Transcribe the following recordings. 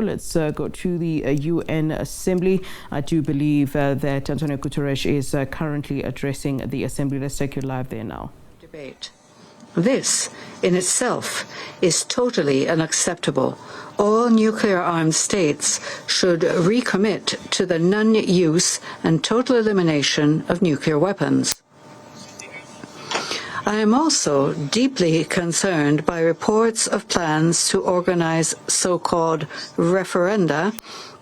Let's go to the UN Assembly. I do believe that Antonio Guterres is currently addressing the Assembly. Let's take you live there now. Debate. This, in itself, is totally unacceptable. All nuclear-armed states should recommit to the non-use and total elimination of nuclear weapons. I am also deeply concerned by reports of plans to organize so-called referenda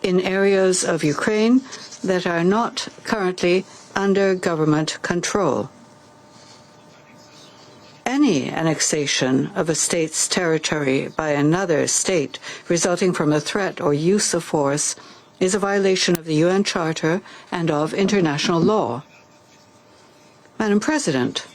in areas of Ukraine that are not currently under government control. Any annexation of a state's territory by another state resulting from a threat or use of force is a violation of the UN Charter and of international law. Madam President,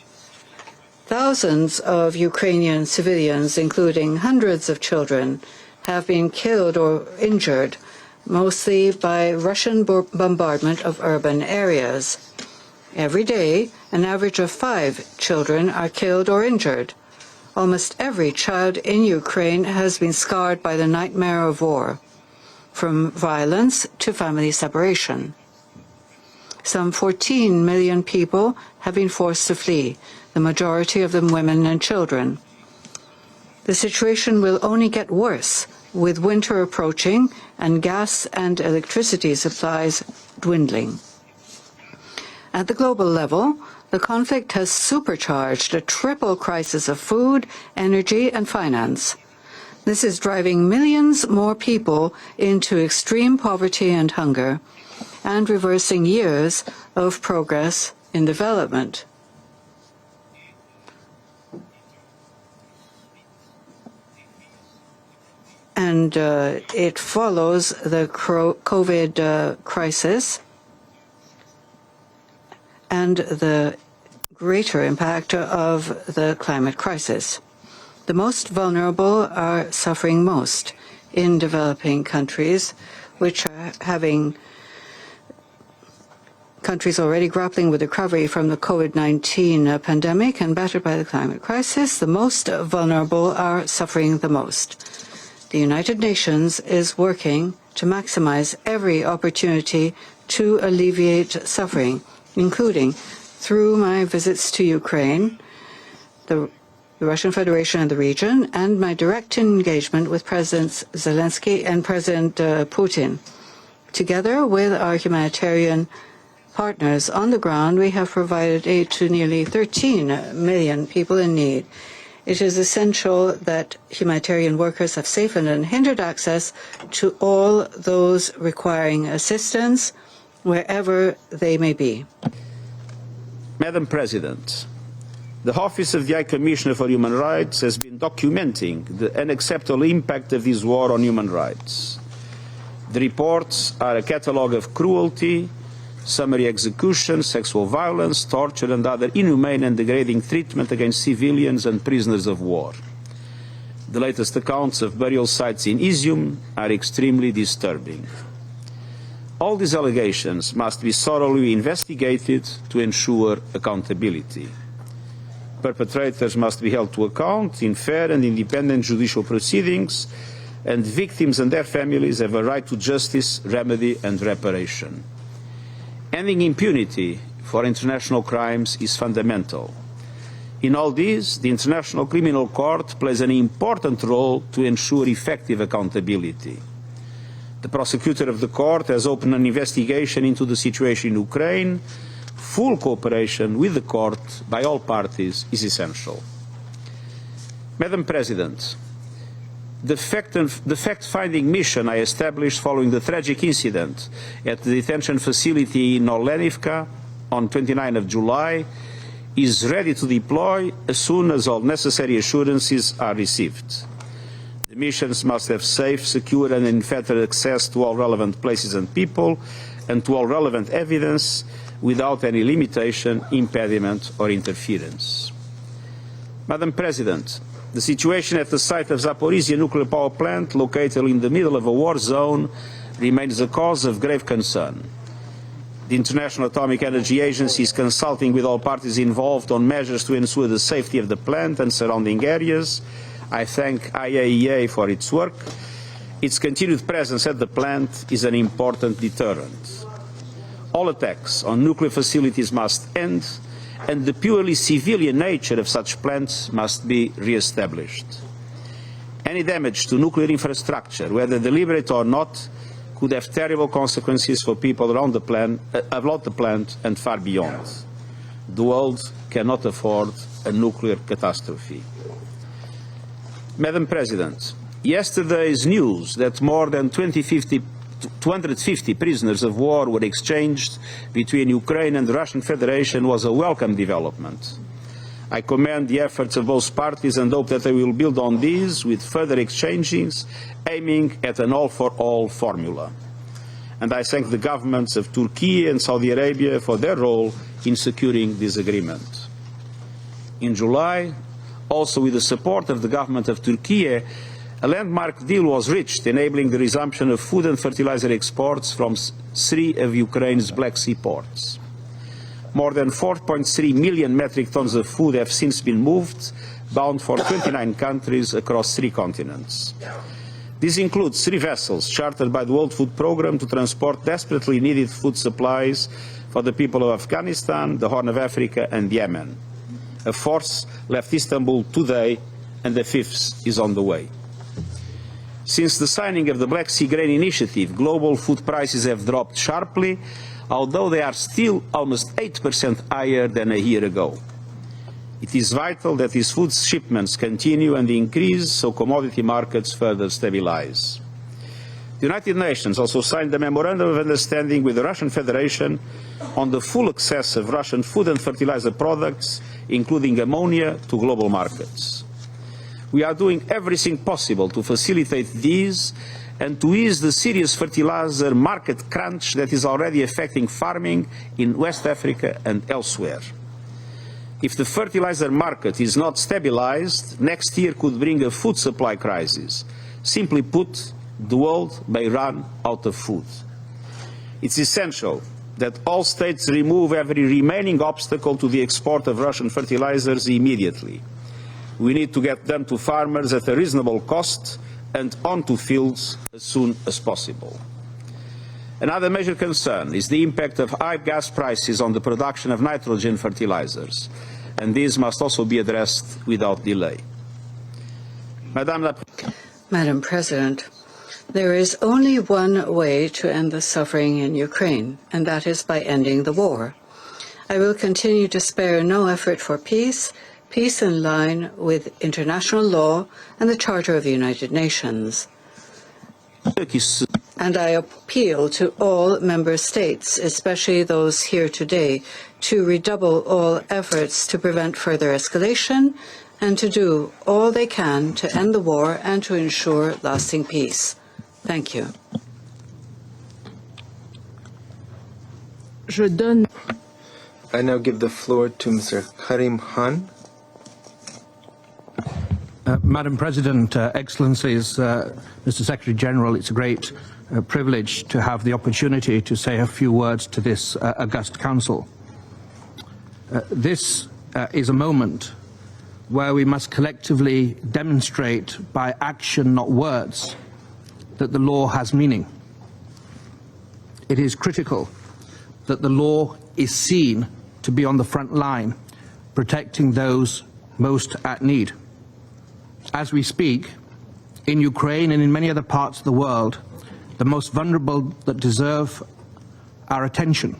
thousands of Ukrainian civilians, including hundreds of children, have been killed or injured, mostly by Russian bombardment of urban areas. Every day, an average of 5 children are killed or injured. Almost every child in Ukraine has been scarred by the nightmare of war, from violence to family separation. Some 14 million people have been forced to flee, the majority of them women and children. The situation will only get worse with winter approaching and gas and electricity supplies dwindling. At the global level, the conflict has supercharged a triple crisis of food, energy, and finance. This is driving millions more people into extreme poverty and hunger, and reversing years of progress in development. And it follows the COVID crisis and the greater impact of the climate crisis. The most vulnerable are suffering most in developing countries, which are having countries already grappling with recovery from the COVID-19 pandemic and battered by the climate crisis. The most vulnerable are suffering the most. The United Nations is working to maximize every opportunity to alleviate suffering, including through my visits to Ukraine, the Russian Federation and the region, and my direct engagement with President Zelensky and President Putin. Together with our humanitarian partners on the ground, we have provided aid to nearly 13 million people in need. It is essential that humanitarian workers have safe and unhindered access to all those requiring assistance, wherever they may be. Madam President, the Office of the High Commissioner for Human Rights has been documenting the unacceptable impact of this war on human rights. The reports are a catalogue of cruelty, summary execution, sexual violence, torture and other inhumane and degrading treatment against civilians and prisoners of war. The latest accounts of burial sites in Izium are extremely disturbing. All these allegations must be thoroughly investigated to ensure accountability. Perpetrators must be held to account in fair and independent judicial proceedings, and victims and their families have a right to justice, remedy and reparation. Ending impunity for international crimes is fundamental. In all this, the International Criminal Court plays an important role to ensure effective accountability. The prosecutor of the court has opened an investigation into the situation in Ukraine. Full cooperation with the court by all parties is essential. Madam President, the fact-finding mission I established following the tragic incident at the detention facility in Olenivka on 29 of July is ready to deploy as soon as all necessary assurances are received. The missions must have safe, secure and unfettered access to all relevant places and people and to all relevant evidence without any limitation, impediment or interference. Madam President, the situation at the site of Zaporizhzhia nuclear power plant, located in the middle of a war zone, remains a cause of grave concern. The International Atomic Energy Agency is consulting with all parties involved on measures to ensure the safety of the plant and surrounding areas. I thank IAEA for its work Its continued presence at the plant is an important deterrent. All attacks on nuclear facilities must end, and the purely civilian nature of such plants must be re-established. Any damage to nuclear infrastructure, whether deliberate or not, could have terrible consequences for people around the plant and far beyond. The world cannot afford a nuclear catastrophe. Madam President, yesterday's news that more than 250 prisoners of war were exchanged between Ukraine and the Russian Federation was a welcome development. I commend the efforts of both parties and hope that they will build on these with further exchanges aiming at an all-for-all formula. And I thank the governments of Turkey and Saudi Arabia for their role in securing this agreement. In July, also with the support of the government of Turkey, a landmark deal was reached enabling the resumption of food and fertilizer exports from 3 of Ukraine's Black Sea ports. More than 4.3 million metric tons of food have since been moved, bound for 29 countries across 3 continents. This includes 3 vessels chartered by the World Food Programme to transport desperately needed food supplies for the people of Afghanistan, the Horn of Africa and Yemen. A 4th left Istanbul today and the 5th is on the way. Since the signing of the Black Sea Grain Initiative, global food prices have dropped sharply, although they are still almost 8% higher than a year ago. It is vital that these food shipments continue and increase so commodity markets further stabilize. The United Nations also signed a memorandum of understanding with the Russian Federation on the full access of Russian food and fertilizer products, including ammonia, to global markets. We are doing everything possible to facilitate these and to ease the serious fertilizer market crunch that is already affecting farming in West Africa and elsewhere. If the fertilizer market is not stabilized, next year could bring a food supply crisis. Simply put, the world may run out of food. It's essential that all states remove every remaining obstacle to the export of Russian fertilizers immediately. We need to get them to farmers at a reasonable cost and onto fields as soon as possible. Another major concern is the impact of high gas prices on the production of nitrogen fertilizers, and these must also be addressed without delay. Madam President, there is only one way to end the suffering in Ukraine, and that is by ending the war. I will continue to spare no effort for peace in line with international law and the Charter of the United Nations. And I appeal to all member states, especially those here today, to redouble all efforts to prevent further escalation and to do all they can to end the war and to ensure lasting peace. Thank you. I now give the floor to Mr. Karim Khan. Madam President, Excellencies, Mr. Secretary General, it's a great privilege to have the opportunity to say a few words to this august Council. This is a moment where we must collectively demonstrate by action, not words, that the law has meaning. It is critical that the law is seen to be on the front line, protecting those most at need. As we speak, in Ukraine and in many other parts of the world, the most vulnerable that deserve our attention,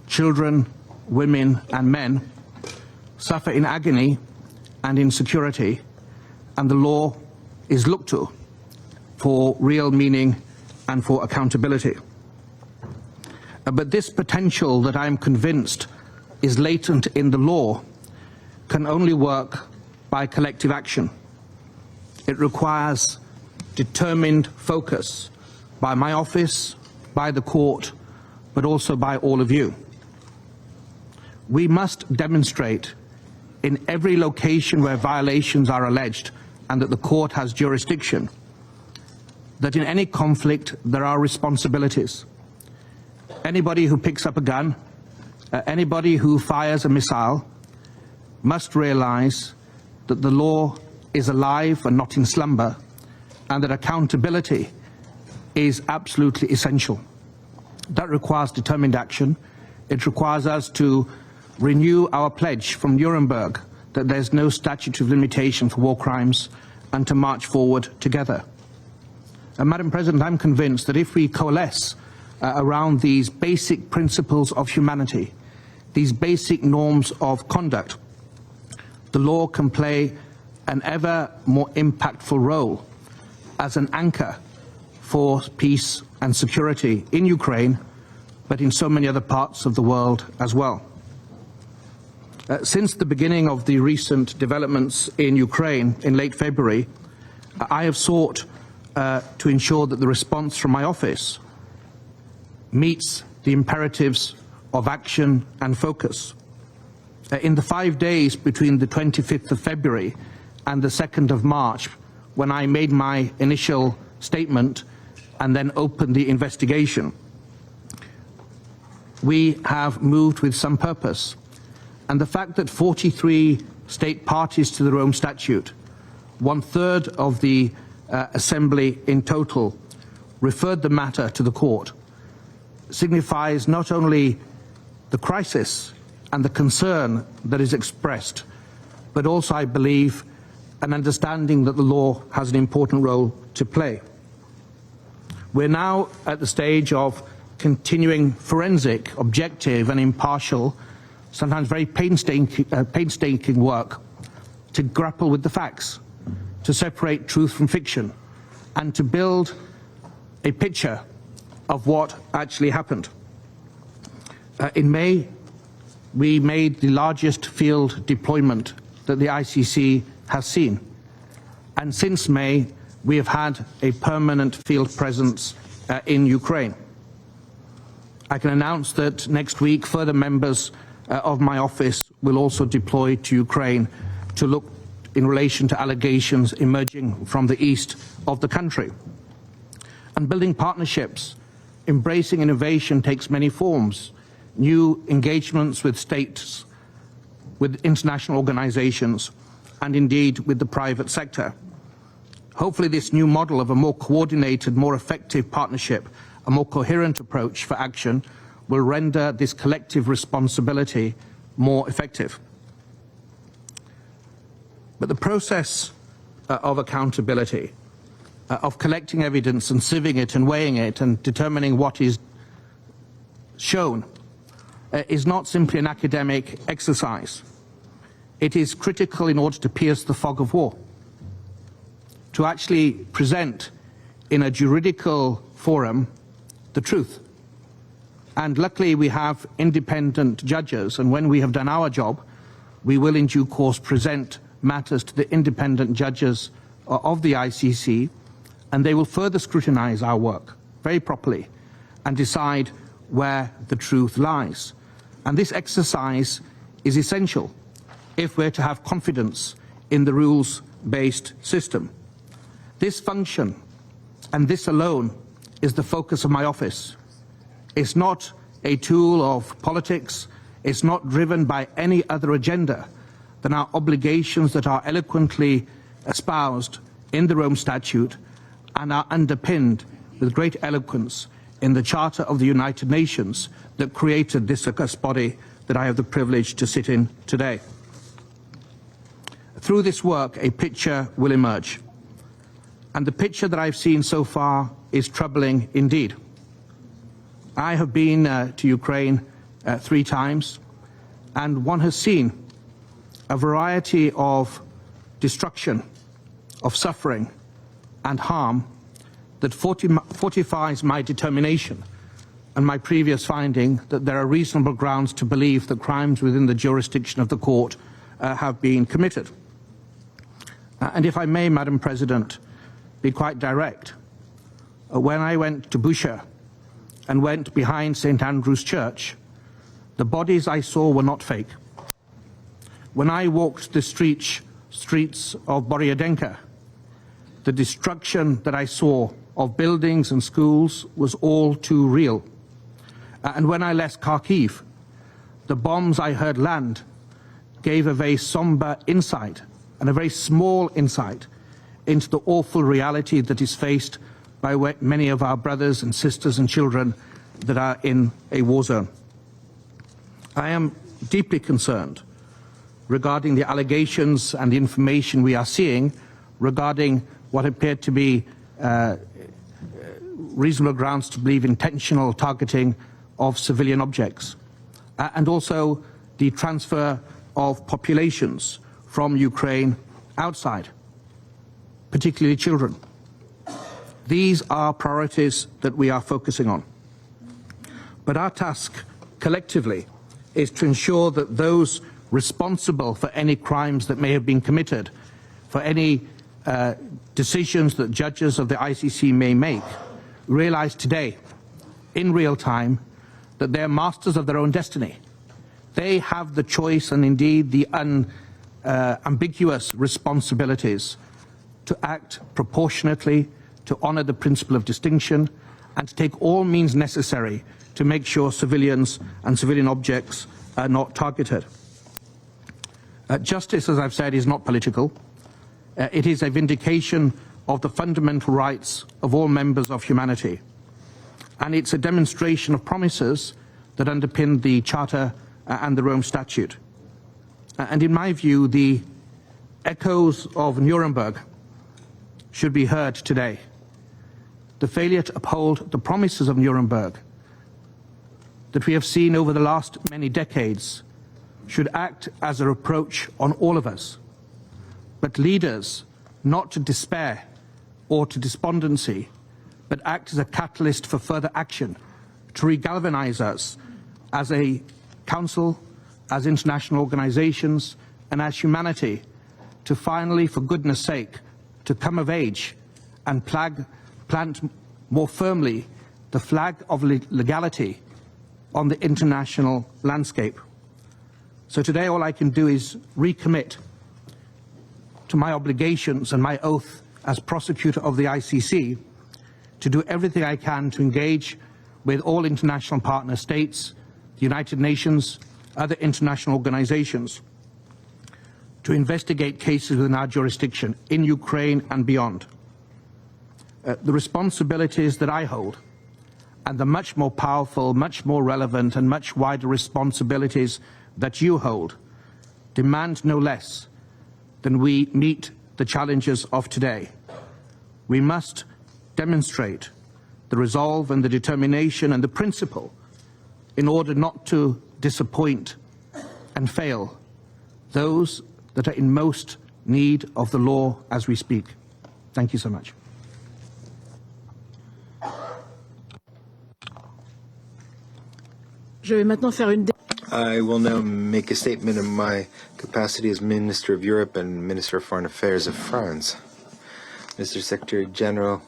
children, women and men, suffer in agony and insecurity, and the law is looked to for real meaning and for accountability. But this potential that I am convinced is latent in the law can only work by collective action. It requires determined focus by my office, by the court, but also by all of you. We must demonstrate in every location where violations are alleged and that the court has jurisdiction that in any conflict there are responsibilities. Anybody who picks up a gun, anybody who fires a missile must realize that the law is alive and not in slumber, and that accountability is absolutely essential. That requires determined action. It requires us to renew our pledge from Nuremberg that there's no statute of limitation for war crimes and to march forward together. Madam President, I'm convinced that if we coalesce around these basic principles of humanity, these basic norms of conduct, the law can play an ever more impactful role as an anchor for peace and security in Ukraine, but in so many other parts of the world as well. Since the beginning of the recent developments in Ukraine in late February, I have sought to ensure that the response from my office meets the imperatives of action and focus. In the 5 days between the 25th of February and the 2nd of March, when I made my initial statement and then opened the investigation, we have moved with some purpose. And the fact that 43 state parties to the Rome Statute, 1/3 of the Assembly in total, referred the matter to the court, signifies not only the crisis and the concern that is expressed, but also, I believe, an understanding that the law has an important role to play. We're now at the stage of continuing forensic, objective and impartial, sometimes very painstaking work to grapple with the facts, to separate truth from fiction, and to build a picture of what actually happened. In May, we made the largest field deployment that the ICC has seen. And since May, we have had a permanent field presence in Ukraine. I can announce that next week further members of my office will also deploy to Ukraine to look in relation to allegations emerging from the east of the country. And building partnerships, embracing innovation takes many forms. New engagements with states, with international organizations, and indeed with the private sector. Hopefully this new model of a more coordinated, more effective partnership, a more coherent approach for action will render this collective responsibility more effective. But the process of accountability, of collecting evidence and sieving it and weighing it and determining what is shown, is not simply an academic exercise. It is critical in order to pierce the fog of war, to actually present in a juridical forum the truth. And luckily we have independent judges, and when we have done our job, we will in due course present matters to the independent judges of the ICC, and they will further scrutinize our work very properly and decide where the truth lies. And this exercise is essential if we're to have confidence in the rules-based system. This function, and this alone, is the focus of my office. It's not a tool of politics. It's not driven by any other agenda than our obligations that are eloquently espoused in the Rome Statute and are underpinned with great eloquence in the Charter of the United Nations that created this august body that I have the privilege to sit in today. Through this work, a picture will emerge. And the picture that I've seen so far is troubling indeed. I have been to Ukraine 3 times, and one has seen a variety of destruction, of suffering and harm that fortifies my determination and my previous finding that there are reasonable grounds to believe that crimes within the jurisdiction of the court have been committed. And if I may, Madam President, be quite direct, when I went to Bushehr and went behind St. Andrew's Church, the bodies I saw were not fake. When I walked the streets of Borodianka, the destruction that I saw of buildings and schools was all too real. And when I left Kharkiv, the bombs I heard land gave a very somber insight and a very small insight into the awful reality that is faced by many of our brothers and sisters and children that are in a war zone. I am deeply concerned regarding the allegations and the information we are seeing regarding what appeared to be reasonable grounds to believe intentional targeting of civilian objects, and also the transfer of populations from Ukraine outside, particularly children. These are priorities that we are focusing on. But our task collectively is to ensure that those responsible for any crimes that may have been committed, for any decisions that judges of the ICC may make, realize today, in real time, that they are masters of their own destiny. They have the choice and indeed the ambiguous responsibilities to act proportionately, to honour the principle of distinction, and to take all means necessary to make sure civilians and civilian objects are not targeted. Justice, as I've said, is not political. It is a vindication of the fundamental rights of all members of humanity. And it's a demonstration of promises that underpin the Charter and the Rome Statute. And in my view, the echoes of Nuremberg should be heard today. The failure to uphold the promises of Nuremberg that we have seen over the last many decades should act as a reproach on all of us. But leaders, not to despair or to despondency, but act as a catalyst for further action, to re-galvanize us as a council, as international organizations, and as humanity, to finally, for goodness sake, to come of age and plant more firmly the flag of legality on the international landscape. So today all I can do is recommit to my obligations and my oath as prosecutor of the ICC to do everything I can to engage with all international partner states, the United Nations, other international organizations, to investigate cases within our jurisdiction in Ukraine and beyond. The responsibilities that I hold and the much more powerful, much more relevant and much wider responsibilities that you hold demand no less than we meet the challenges of today. We must demonstrate the resolve and the determination and the principle in order not to disappoint and fail those that are in most need of the law as we speak. Thank you so much. I will now make a statement in my capacity as Minister of Europe and Minister of Foreign Affairs of France. Mr. Secretary General,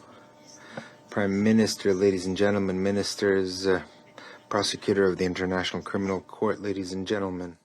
Prime Minister, ladies and gentlemen, ministers, Prosecutor of the International Criminal Court, ladies and gentlemen.